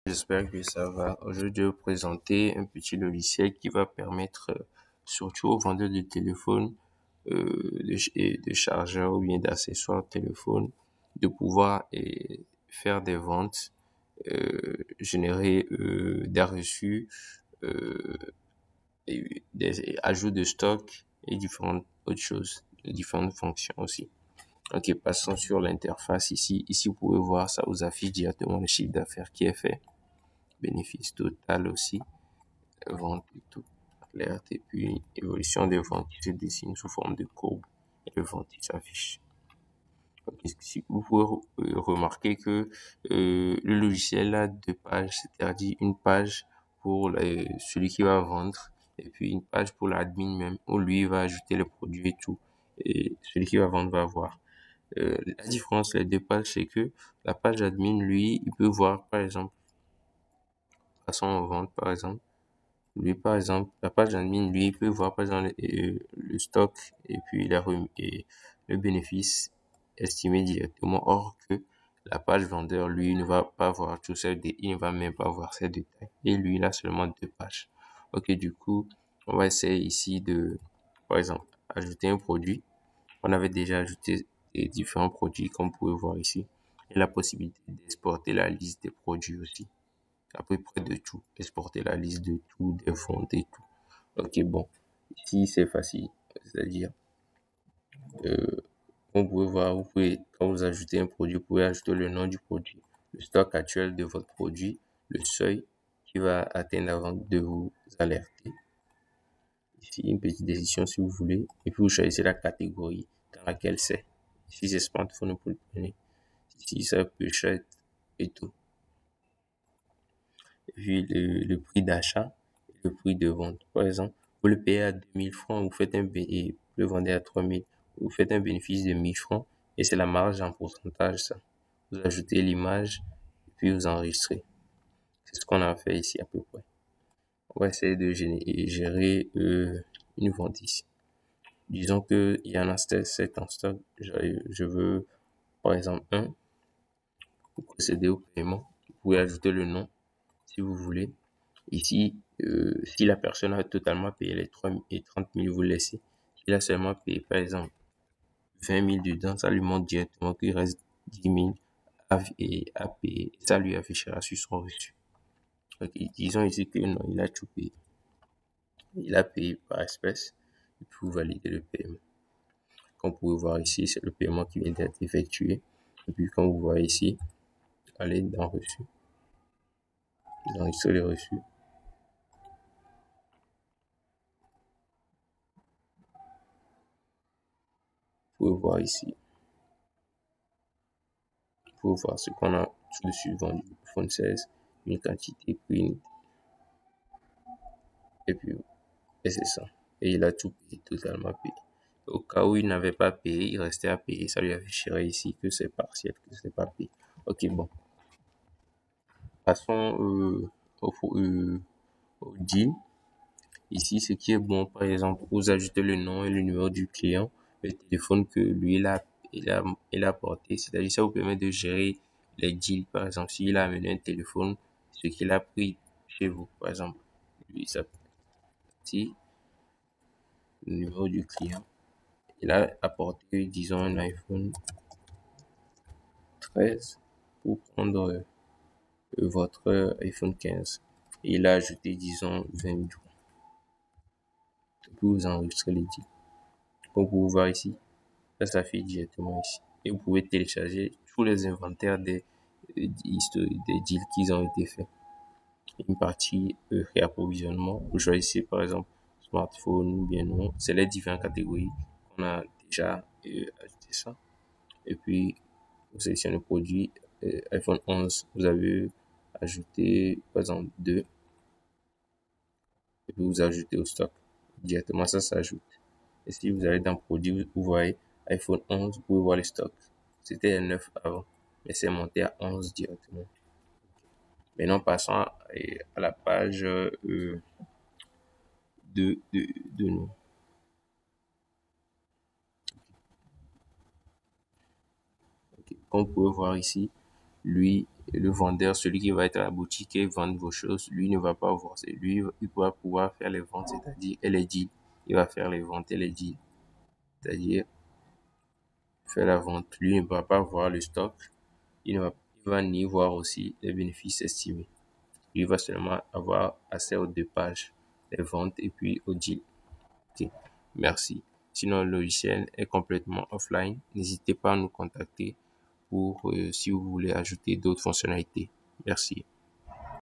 J'espère que ça va. Aujourd'hui, je vais vous présenter un petit logiciel qui va permettre, surtout aux vendeurs de téléphones, et de chargeurs ou bien d'accessoires téléphone, de pouvoir faire des ventes, générer des reçus, euh, et des ajouts de stock et différentes autres choses, différentes fonctions aussi. Ok, passons sur l'interface ici. Ici, vous pouvez voir, ça vous affiche directement le chiffre d'affaires qui est fait, bénéfice total aussi, vente et tout, alerte, et puis évolution des ventes qui se dessine sous forme de courbe et le vente qui s'affiche. Ok, si vous pouvez remarquer que le logiciel a deux pages, c'est-à-dire une page pour celui qui va vendre et puis une page pour l'admin même où lui va ajouter les produits et tout. Et celui qui va vendre va voir. La différence, les deux pages, c'est que la page admin, lui, il peut voir, par exemple, passons aux ventes, par exemple. Lui, par exemple, la page admin, lui, il peut voir, par exemple, le stock et puis et le bénéfice estimé directement. Or que la page vendeur, lui, ne va pas voir tout ça, il ne va même pas voir ces détails. Et lui, il a seulement deux pages. Ok, du coup, on va essayer ici de, par exemple, ajouter un produit. On avait déjà ajouté différents produits, comme vous pouvez voir ici. Et la possibilité d'exporter la liste des produits aussi, à peu près de tout, exporter la liste de tout, des ventes et tout. Ok, bon, ici c'est facile, c'est-à-dire, euh, comme vous pouvez voir, quand vous ajoutez un produit, vous pouvez ajouter le nom du produit, le stock actuel de votre produit, le seuil qui va atteindre avant de vous alerter. Ici, une petite décision si vous voulez, et puis vous choisissez la catégorie dans laquelle c'est. Ici, c'est smartphone, vous le prenez. Ici, ça peut être et tout. Et puis, le prix d'achat et le prix de vente. Par exemple, vous le payez à 2000 francs, vous faites et vous le vendez à 3000, vous faites un bénéfice de 1000 francs, et c'est la marge en pourcentage, ça. Vous ajoutez l'image, et puis vous enregistrez. C'est ce qu'on a fait ici à peu près. On va essayer de gérer une vente ici. Disons que il y en a 7 en stock. Je veux, par exemple, un. Pour procéder au paiement, vous pouvez ajouter le nom si vous voulez. Ici, si la personne a totalement payé les 3 et 30 000, vous laissez. S'il a seulement payé, par exemple, 20 000 dedans, ça lui montre directement qu'il reste 10 000 à payer. Ça lui affichera sur son reçu. Ok, disons ici que non, il a tout payé. Il a payé par espèce. Et puis vous validez le paiement. Comme vous pouvez voir ici, c'est le paiement qui vient d'être effectué. Et puis, comme vous voyez ici, allez dans reçu. Dans les reçus. Vous pouvez voir ici. Vous pouvez voir ce qu'on a tout dessus vendu. iPhone 16, une quantité, prix, et puis, et c'est ça. Et il a tout payé, totalement payé. Au cas où il n'avait pas payé, il restait à payer. Ça lui afficherait ici que c'est partiel, que c'est pas payé. Ok, bon. Passons au deal. Ici, ce qui est bon, par exemple, vous ajoutez le nom et le numéro du client, le téléphone que lui, il a porté. C'est-à-dire, ça vous permet de gérer les deals. Par exemple, s'il a amené un téléphone, ce qu'il a pris chez vous, par exemple, lui, ça petit, le numéro du client. Il a apporté, disons, un iPhone 13 pour prendre votre iPhone 15. Et il a ajouté, disons, 20 jours. Et puis vous enregistrez les deals. Comme vous pouvez voir ici, ça s'affiche directement ici. Et vous pouvez télécharger tous les inventaires des deals qui ont été faits. Une partie réapprovisionnement. Vous choisissez par exemple smartphone ou bien non. C'est les différentes catégories qu'on a déjà ajouté ça. Et puis, vous sélectionnez le produit. iPhone 11, vous avez ajouté par exemple 2. Et puis vous ajoutez au stock. Directement, ça s'ajoute. Et si vous allez dans produit, vous voyez iPhone 11, vous pouvez voir les stocks. C'était 9 avant, mais c'est monté à 11 directement. Maintenant, passons à la page de nous. Okay. Comme vous pouvez voir ici, lui, Et le vendeur, celui qui va être à la boutique et vendre vos choses, lui ne va pas voir. C'est lui, il va pouvoir faire les ventes, c'est-à-dire, et les deals. Il va faire les ventes et les deals. C'est-à-dire, faire la vente. Lui ne va pas voir le stock. Il va ni voir aussi les bénéfices estimés. Il va seulement avoir accès aux deux pages, les ventes et puis au deal. Ok. Merci. Sinon, le logiciel est complètement offline. N'hésitez pas à nous contacter pour si vous voulez ajouter d'autres fonctionnalités. Merci.